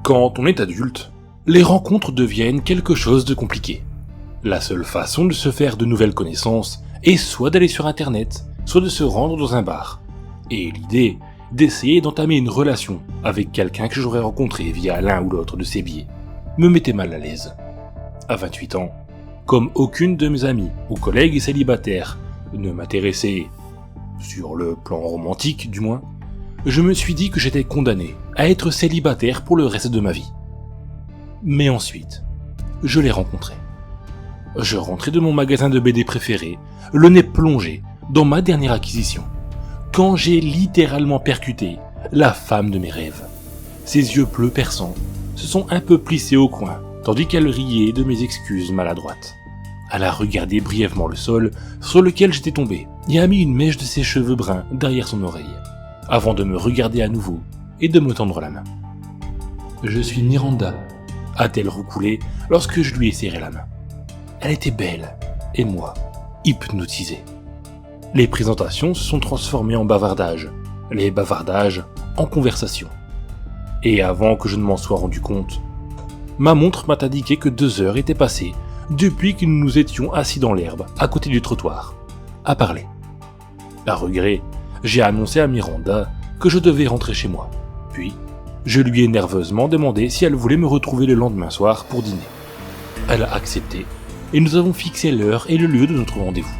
Quand on est adulte, les rencontres deviennent quelque chose de compliqué. La seule façon de se faire de nouvelles connaissances est soit d'aller sur internet, soit de se rendre dans un bar. Et l'idée d'essayer d'entamer une relation avec quelqu'un que j'aurais rencontré via l'un ou l'autre de ces biais me mettait mal à l'aise. À 28 ans, comme aucune de mes amies ou collègues célibataires ne m'intéressait, sur le plan romantique du moins, je me suis dit que j'étais condamné à être célibataire pour le reste de ma vie. Mais ensuite, je l'ai rencontré. Je rentrais de mon magasin de BD préféré, le nez plongé dans ma dernière acquisition, quand j'ai littéralement percuté la femme de mes rêves. Ses yeux bleus perçants se sont un peu plissés au coin, tandis qu'elle riait de mes excuses maladroites. Elle a regardé brièvement le sol sur lequel j'étais tombé et a mis une mèche de ses cheveux bruns derrière son oreille, avant de me regarder à nouveau et de me tendre la main. « Je suis Miranda », a-t-elle roucoulé lorsque je lui ai serré la main. Elle était belle, et moi, hypnotisé. Les présentations se sont transformées en bavardages, les bavardages en conversation. Et avant que je ne m'en sois rendu compte, ma montre m'a indiqué que 2 heures étaient passées depuis que nous nous étions assis dans l'herbe, à côté du trottoir, à parler. À regret, j'ai annoncé à Miranda que je devais rentrer chez moi. Puis, je lui ai nerveusement demandé si elle voulait me retrouver le lendemain soir pour dîner. Elle a accepté, et nous avons fixé l'heure et le lieu de notre rendez-vous.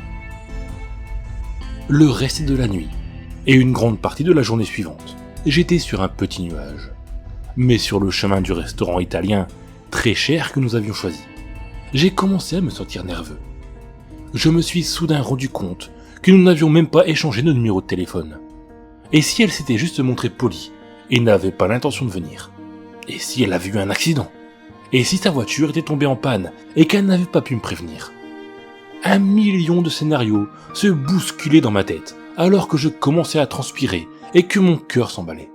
Le reste de la nuit, et une grande partie de la journée suivante, j'étais sur un petit nuage. Mais sur le chemin du restaurant italien, très cher que nous avions choisi, j'ai commencé à me sentir nerveux. Je me suis soudain rendu compte que nous n'avions même pas échangé nos numéros de téléphone. Et si elle s'était juste montrée polie et n'avait pas l'intention de venir? Et si elle avait eu un accident? Et si sa voiture était tombée en panne et qu'elle n'avait pas pu me prévenir? 1 million de scénarios se bousculaient dans ma tête alors que je commençais à transpirer et que mon cœur s'emballait.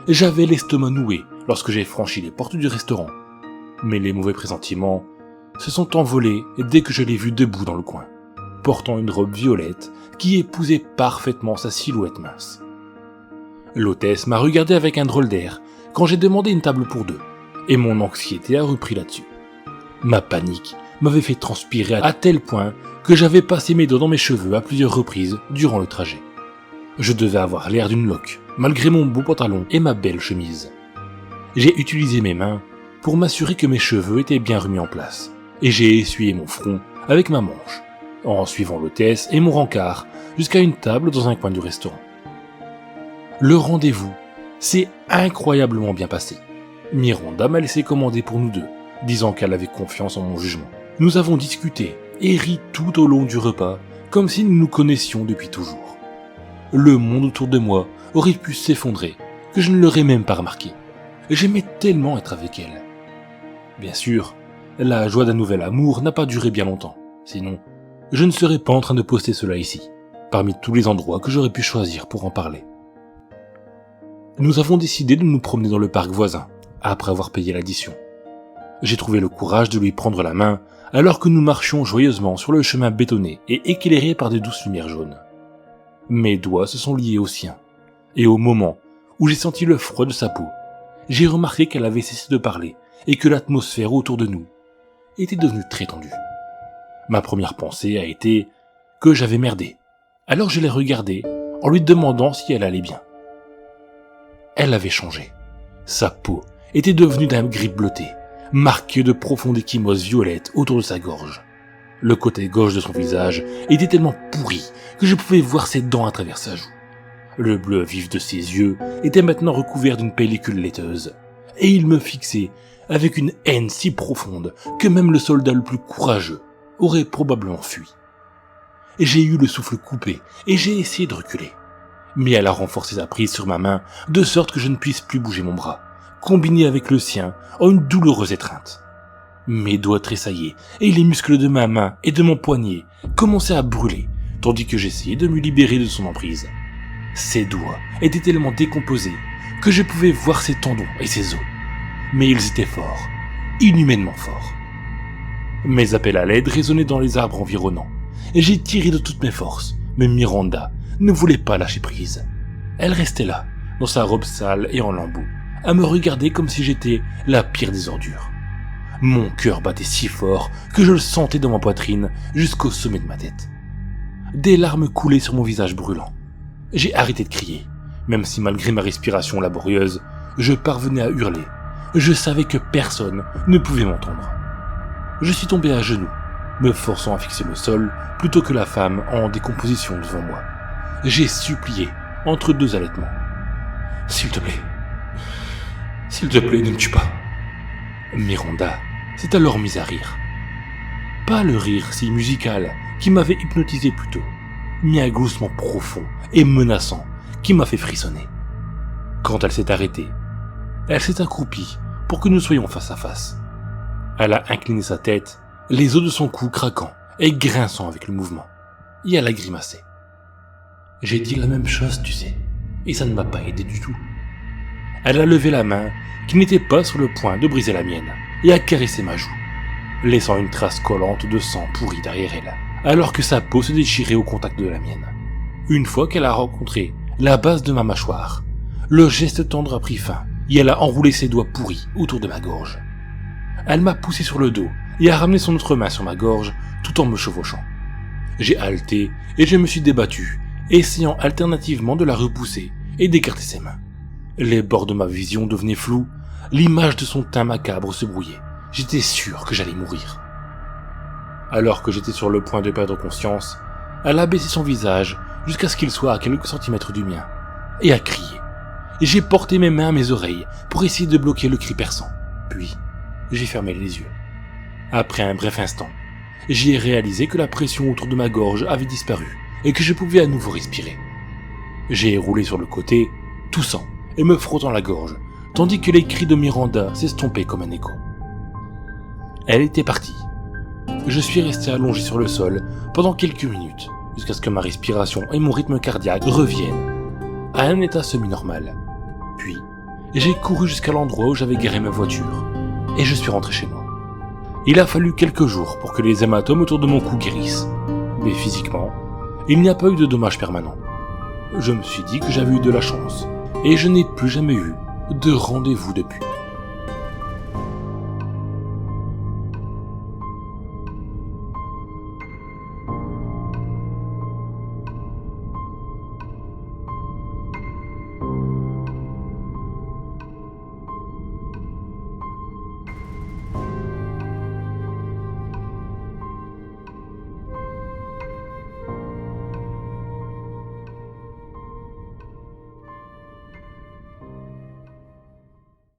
J'avais l'estomac noué lorsque j'ai franchi les portes du restaurant. Mais les mauvais pressentiments se sont envolés dès que je l'ai vue debout dans le coin, portant une robe violette qui épousait parfaitement sa silhouette mince. L'hôtesse m'a regardé avec un drôle d'air quand j'ai demandé une table pour 2, et mon anxiété a repris là-dessus. Ma panique m'avait fait transpirer à tel point que j'avais passé mes doigts dans mes cheveux à plusieurs reprises durant le trajet. Je devais avoir l'air d'une loque, malgré mon beau pantalon et ma belle chemise. J'ai utilisé mes mains pour m'assurer que mes cheveux étaient bien remis en place, et j'ai essuyé mon front avec ma manche, en suivant l'hôtesse et mon rencard jusqu'à une table dans un coin du restaurant. Le rendez-vous s'est incroyablement bien passé. Miranda m'a laissé commander pour nous deux, disant qu'elle avait confiance en mon jugement. Nous avons discuté et ri tout au long du repas, comme si nous nous connaissions depuis toujours. Le monde autour de moi aurait pu s'effondrer, que je ne l'aurais même pas remarqué. J'aimais tellement être avec elle. Bien sûr, la joie d'un nouvel amour n'a pas duré bien longtemps, sinon je ne serais pas en train de poster cela ici, parmi tous les endroits que j'aurais pu choisir pour en parler. Nous avons décidé de nous promener dans le parc voisin, après avoir payé l'addition. J'ai trouvé le courage de lui prendre la main alors que nous marchions joyeusement sur le chemin bétonné et éclairé par de douces lumières jaunes. Mes doigts se sont liés aux siens, et au moment où j'ai senti le froid de sa peau, j'ai remarqué qu'elle avait cessé de parler et que l'atmosphère autour de nous était devenue très tendue. Ma première pensée a été que j'avais merdé, alors je l'ai regardée en lui demandant si elle allait bien. Elle avait changé. Sa peau était devenue d'un gris bleuté, marquée de profondes ecchymoses violettes autour de sa gorge. Le côté gauche de son visage était tellement pourri que je pouvais voir ses dents à travers sa joue. Le bleu vif de ses yeux était maintenant recouvert d'une pellicule laiteuse, et il me fixait avec une haine si profonde que même le soldat le plus courageux aurait probablement fui. J'ai eu le souffle coupé et j'ai essayé de reculer. Mais elle a renforcé sa prise sur ma main de sorte que je ne puisse plus bouger mon bras, combiné avec le sien en une douloureuse étreinte. Mes doigts tressaillaient et les muscles de ma main et de mon poignet commençaient à brûler, tandis que j'essayais de me libérer de son emprise. Ses doigts étaient tellement décomposés que je pouvais voir ses tendons et ses os. Mais ils étaient forts, inhumainement forts. Mes appels à l'aide résonnaient dans les arbres environnants, et j'ai tiré de toutes mes forces, mais Miranda ne voulait pas lâcher prise. Elle restait là, dans sa robe sale et en lambeaux, à me regarder comme si j'étais la pire des ordures. Mon cœur battait si fort que je le sentais dans ma poitrine jusqu'au sommet de ma tête. Des larmes coulaient sur mon visage brûlant. J'ai arrêté de crier, même si malgré ma respiration laborieuse, je parvenais à hurler. Je savais que personne ne pouvait m'entendre. Je suis tombé à genoux, me forçant à fixer le sol plutôt que la femme en décomposition devant moi. J'ai supplié, entre deux halètements. « S'il te plaît, ne me tue pas. » Miranda s'est alors mise à rire. Pas le rire si musical qui m'avait hypnotisé plus tôt, mais un gloussement profond et menaçant qui m'a fait frissonner. Quand elle s'est arrêtée, elle s'est accroupie pour que nous soyons face à face. Elle a incliné sa tête, les os de son cou craquant et grinçant avec le mouvement, et elle a grimacé. J'ai dit la même chose, tu sais, et ça ne m'a pas aidé du tout. Elle a levé la main, qui n'était pas sur le point de briser la mienne, et a caressé ma joue, laissant une trace collante de sang pourri derrière elle, alors que sa peau se déchirait au contact de la mienne. Une fois qu'elle a rencontré la base de ma mâchoire, le geste tendre a pris fin, et elle a enroulé ses doigts pourris autour de ma gorge. Elle m'a poussé sur le dos, et a ramené son autre main sur ma gorge, tout en me chevauchant. J'ai haleté, et je me suis débattu, essayant alternativement de la repousser et d'écarter ses mains. Les bords de ma vision devenaient flous, l'image de son teint macabre se brouillait. J'étais sûr que j'allais mourir. Alors que j'étais sur le point de perdre conscience, elle a baissé son visage jusqu'à ce qu'il soit à quelques centimètres du mien, et a crié. J'ai porté mes mains à mes oreilles pour essayer de bloquer le cri perçant. Puis, j'ai fermé les yeux. Après un bref instant, j'ai réalisé que la pression autour de ma gorge avait disparu et que je pouvais à nouveau respirer. J'ai roulé sur le côté, toussant et me frottant la gorge, tandis que les cris de Miranda s'estompaient comme un écho. Elle était partie. Je suis resté allongé sur le sol pendant quelques minutes, jusqu'à ce que ma respiration et mon rythme cardiaque reviennent à un état semi-normal. Puis, j'ai couru jusqu'à l'endroit où j'avais garé ma voiture, et je suis rentré chez moi. Il a fallu quelques jours pour que les hématomes autour de mon cou guérissent, mais physiquement, il n'y a pas eu de dommages permanents. Je me suis dit que j'avais eu de la chance, et je n'ai plus jamais eu de rendez-vous depuis.